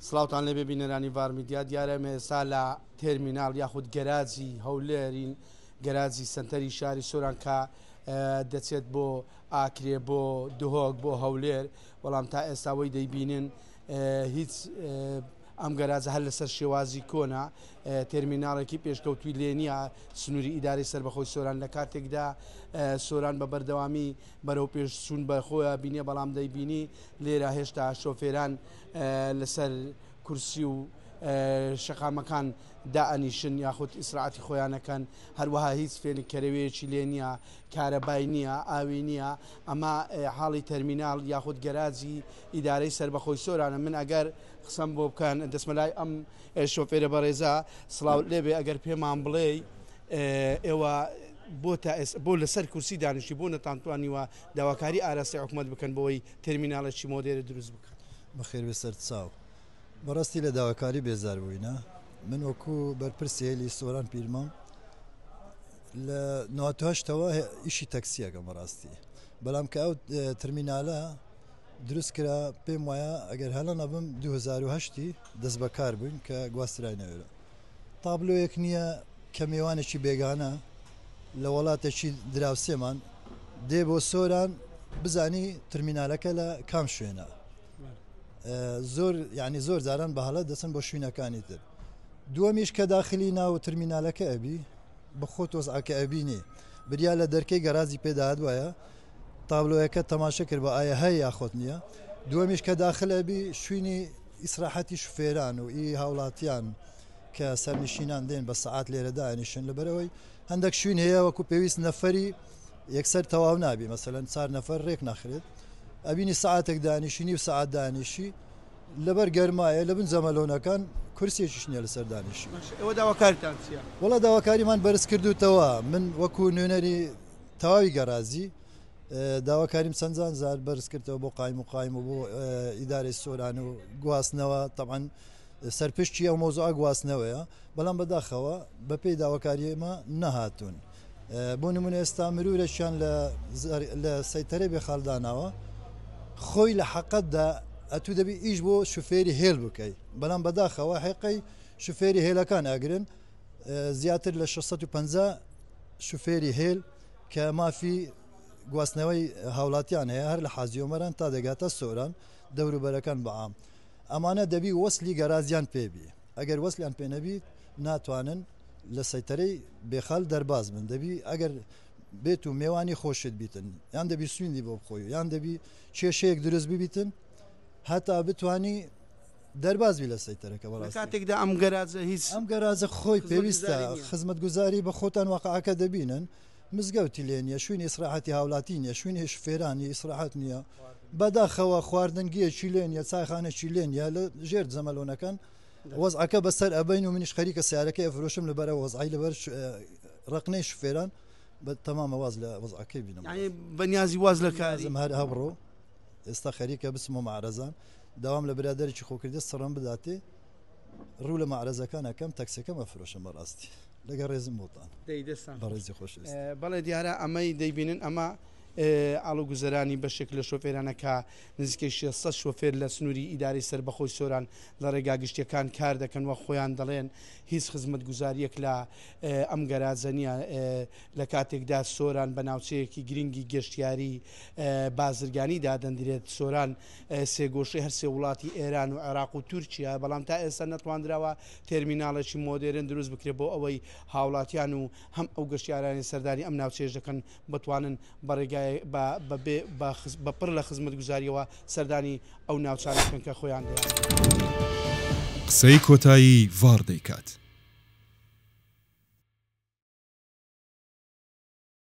سڵاوتان لێ ببینەرانی ڤار میدیا دیارەمە ئێستا لە تێرمیناڵ یاخود گەراجی هەولێرین گەراجی سنتەری شاری سۆران کە دەچێت بۆ ئاکرێ بۆ دهۆک بۆ هەولێر بەڵام تا ئێستاوەی دەیبینن هیچ ئەم گەراجە هەر لەسەر شێوازی کۆنا تێرمیناڵێکی پێشکەوتوی لێ نییە سنووری ئیداری سەربەخۆی سۆران لە کاتێکدا سۆران بە بەردەوامی بەرەو پێش چوون بەخۆیان بینێ بەڵام دەیبینی لێرە هێشتا شۆفێران لەسەر کورسی و شەقامەکان دائەنیشن یاخود ئیسراعەتی خۆیانەکەن هەروەها هیچ فێنکەرەوەیەکی لێ نییە کارەبای نییە ئاوی نییە ئەمە حاڵی تەرمیناڵ یاخود گەراجی ئیدارەی سەربەخۆی سۆرانە من ئەگەر قسەم بۆ بکەن دەستمەلای ئەم شۆفێرە بەڕێزا سڵاو لێبێ ئەگەر پێمان بڵێ ئێوە بۆ لەسەر کورسی دانیشتی بۆ نەتانتوانیوە داواکاری ئاراستی حکوومەت بکەن بۆەوەی تەرمیناڵێکی مۆدێرە دروست بکەن. بەخێر بێ سەرچاو بەڕاستی لە داواکاری بێزار بووینە من وەکو بەرپرسی هێلی سۆران پیرمەم لە 98ەوە ئیشی تەکسیەکەم بەڕاستی بەڵام کە ئەو تەرمینالە دروست کرا پێم وایە ئەگەر هەڵە نەبم 2010 دەست بەکار بووین کە گواسترای نەوێرە تابلۆیەک نییە کە میێوانێکی بێگانە لە وڵاتێکی دراوسێمان دێ بۆ سۆران بزانی تەرمینالەکە لە کام شوێنە زۆر یعنی زۆر جاران بە هەڵە دەچن بۆ شوێنەکانی تر دووەمیش کە داخلی ناو تەرمینالەکە ئەبی بە خۆت وەزعەکە ئەبینێ بریا لە دەرکەی گەرازی پێداهات وایە تابلۆیەکە تەماشا کرد بە ئایا هەیە یاخۆت نییە دووەمیش کە داخل ئەبی شوێنی ئیسراحەتی شوفێران و ئی هاوڵاتیان کە سەرنشینان دێن بە سەعات لێرە دانیشن لەبەرەوەی هەندێک شوێن هەیە وەکو پێویست نەفەری یەکسەر تەواو نابی مەسەلەن 4 نەفەر ڕێک ناخرێت ئەبینی ساعتێک دانیشتنی و ساعت دانیشی لەبەر گەرمایە لە بن زەمەلۆنەکان کورسێکیش نییە لەسەر دانیشی. ئەوە داواکاریتان چییە؟ وەڵا داواکاریمان بەرز کردوتەوە من وەکو نوێنەری تەواوی گەرازی داواکاریم چەندان زار بەرز کردەوە بۆ قایم و بۆ ئیدارەی سۆران و گواستنەوە تەبعەن سەرپشتی ئەو مۆزوعە گواستنەوەیە بەڵام بەداخەوە بەپێی داواکاریمە نەهاتوون بۆ نمونە ئێستا مرورێکیان لە سەیتەرەی بێخاڵداناوە خۆی لە حەقەتدا ئەتوو دەبی ئیش بۆ شوفێری هێل بکەی بەڵام بەداخەوە حقی شوفێری هێلەکان ئاگرن زیاتر لە 650 شوفێری هێل کە مافی گواستنەوەی هاوڵاتیان هەیە هەر لە حازیۆمەران تا دەگاتە سۆران دەوروبەرەکان بەعام ئەمانە دەبی وەسلی گەرازیان پێبی ئەگەر وەسلیان پێ نەبی ناتوانن لە سەیتەرەی بێخال دەرباز بن دەبی ئەگەر بێت و میێوانی خۆشت بیتن یان دەبی سوێندی بۆ بخۆی یان دەبی کێشەیەک دروست ببیتن هەتا بتانی دەربازبی لە سەیتەرەکە بەڵام کاتێکدا ئەم گەراجە هیچ ئەم گەراجە خۆی پێویستە خزمەت گوزاری بە خۆتان واقعەکە دەبینن مزگەوتی لێ نیە شوێنی ئیسراحەتی هاوڵاتی نیە شوێنی شوفێرانی ئیسراحەت نییە بەداخەوە خواردنگیەکی لێن یا چایخانەی لێن یا لە ژێر زەمەلۆنەکان وەزعەکە بەسەر ئەبین و منیش خەریکە سیارەکەی ئەفرۆشم لەبەرە وەزعی لەبەر ڕقنەی شوفێران بە تەمامە واز لە وەزعەکەی بینم بەنیازی واز لە کاری هەر هەبڕۆ ئێستا خەریکە بسمە معرەزان داوام لە برادێکی خۆکردی سڕم بداتێ ڕوو لە معرەزەکانەکەم تەکسەکەم ئەفرۆشم بەڕاستی لەگەڵ ڕێزم بۆتان بەڕێزی خۆش بەڵێ دیارە ئەمەی دەیبینن ئەمە ئاڵو گوزەرانی بەشێک لە شۆفێرانەکە نزیکەی 600 شۆفێر لە سنووری ئیداری سەربەخۆی سۆران لە ڕێگا گشتیەکان کار دەکەن وە خۆیان دەڵێن هیچ خزمەت گوزاریەک لە ئەم گەراجە نییە لە کاتێکدا سۆران بە ناوچەیەکی گرنگی گەشتیاری بازرگانی دادەندرێت سۆران سێگۆشەی هەر سێ وڵاتی ئێران و عێراق و تورکیا بەڵام تا ئێستا نەتوانراوە تێرمیناڵێکی مۆدێرن دروست بکرێت بۆ ئەوەی هاوڵاتیان و هەم ئەو گەشتیارانی سەردانی ئەم ناوچەیەش دەکەن بتوانن بەڕێگای بەپڕ لە خزمەت گوزاریەوە سەردانی ئەو ناوچانەکەن کە خۆیان دێ قسەی کۆتایی ڤار دەیکات.